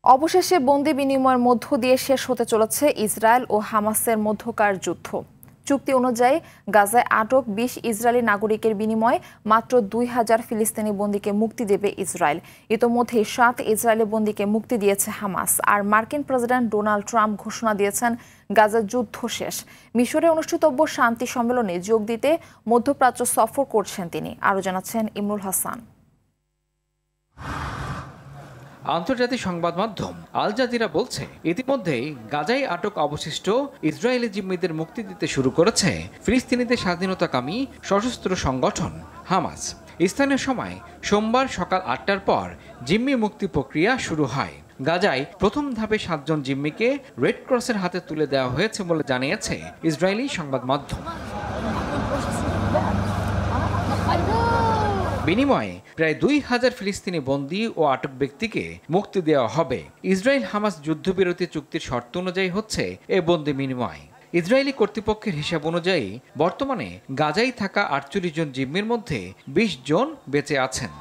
অবশেষে বন্দি বিনিময়ের মধ্য দিয়ে শেষ হতে চলেছে ইসরায়েল ও হামাসের মধ্যকার যুদ্ধ। চুক্তি অনুযায়ী গাজায় আটক ২০ ইসরায়েলি নাগরিকের বিনিময়ে মাত্র ২,০০০ ফিলিস্তিনি বন্দীকে মুক্তি দেবে ইসরায়েল। ইতোমধ্যে ৭ ইসরায়েলি বন্দীকে মুক্তি দিয়েছে হামাস। আর মার্কিন প্রেসিডেন্ট ডোনাল্ড ট্রাম্প ঘোষণা দিয়েছেন গাজার যুদ্ধ শেষ। মিশরে অনুষ্ঠিতব্য শান্তি সম্মেলনে যোগ দিতে মধ্যপ্রাচ্য সফর করছেন তিনি। আরও জানাচ্ছেন ইমরুল হাসান। আন্তর্জাতিক সংবাদ মাধ্যম আল জাজিরা বলছে, ইতিমধ্যেই গাজায় আটক অবশিষ্ট ইসরায়েলি জিম্মিদের মুক্তি দিতে শুরু করেছে ফিলিস্তিনিদের স্বাধীনতাকামী সশস্ত্র সংগঠন হামাস। স্থানীয় সময় সোমবার সকাল ৮টার পর জিম্মি মুক্তি প্রক্রিয়া শুরু হয়। গাজায় প্রথম ধাপে ৭ জন জিম্মিকে রেড ক্রসের হাতে তুলে দেওয়া হয়েছে বলে জানিয়েছে ইসরায়েলি সংবাদ মাধ্যম। বিনিময়ে প্রায় ২,০০০ ফিলিস্তিনি বন্দী ও আটক ব্যক্তিকে মুক্তি দেওয়া হবে। ইসরায়েল হামাস যুদ্ধবিরতি চুক্তির শর্ত অনুযায়ী হচ্ছে এ বন্দী বিনিময়। ইসরায়েলি কর্তৃপক্ষের হিসাব অনুযায়ী বর্তমানে গাজায় থাকা ৪৮ জন জিম্মির মধ্যে ২০ জন বেঁচে আছেন।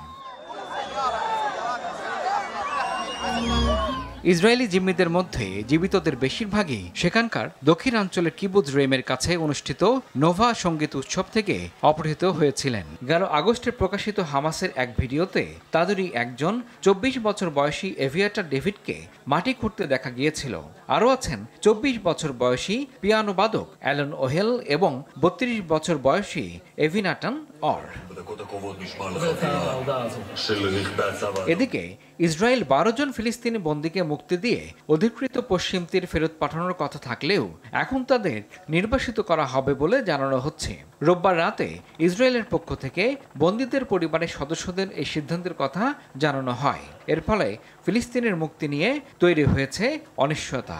ইসরায়েলি জিম্মিদের মধ্যে জীবিতদের বেশিরভাগই সেখানকার দক্ষিণাঞ্চলের কিবুৎজ রেমের কাছে অনুষ্ঠিত নোভা সঙ্গীত উৎসব থেকে অপহৃত হয়েছিলেন। গেল আগস্টে প্রকাশিত হামাসের এক ভিডিওতে তাদেরই একজন ২৪ বছর বয়সী এভিয়েটার ডেভিডকে মাটি খুঁড়তে দেখা গিয়েছিল। আরও আছেন ২৪ বছর বয়সী পিয়ানো বাদক অ্যালন ওহেল এবং ৩২ বছর বয়সী এভিনাটন অর। এদিকে ইসরায়েল ১২ জন ফিলিস্তিনি বন্দীকে মুক্তি দিয়ে অধিকৃত পশ্চিম তীর ফেরত পাঠানোর কথা থাকলেও এখন তাদের নির্বাসিত করা হবে বলে জানানো হচ্ছে। রোববার রাতে ইসরায়েলের পক্ষ থেকে বন্দীদের পরিবারের সদস্যদের এই সিদ্ধান্তের কথা জানানো হয়। এর ফলে ফিলিস্তিনের মুক্তি নিয়ে তৈরি হয়েছে অনিশ্চয়তা।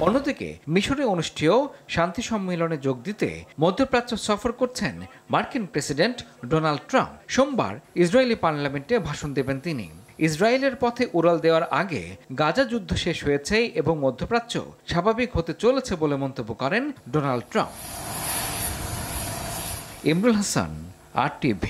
অন্যদিকে মিশরে অনুষ্ঠেয় শান্তি সম্মেলনে যোগ দিতে মধ্যপ্রাচ্য সফর করছেন মার্কিন প্রেসিডেন্ট ডোনাল্ড ট্রাম্প। সোমবার ইসরায়েলি পার্লামেন্টে ভাষণ দেবেন তিনি। ইসরায়েলের পথে উড়াল দেওয়ার আগে গাজা যুদ্ধ শেষ হয়েছে এবং মধ্যপ্রাচ্য স্বাভাবিক হতে চলেছে বলে মন্তব্য করেন Donald Trump. Imrul Hasan, RTV।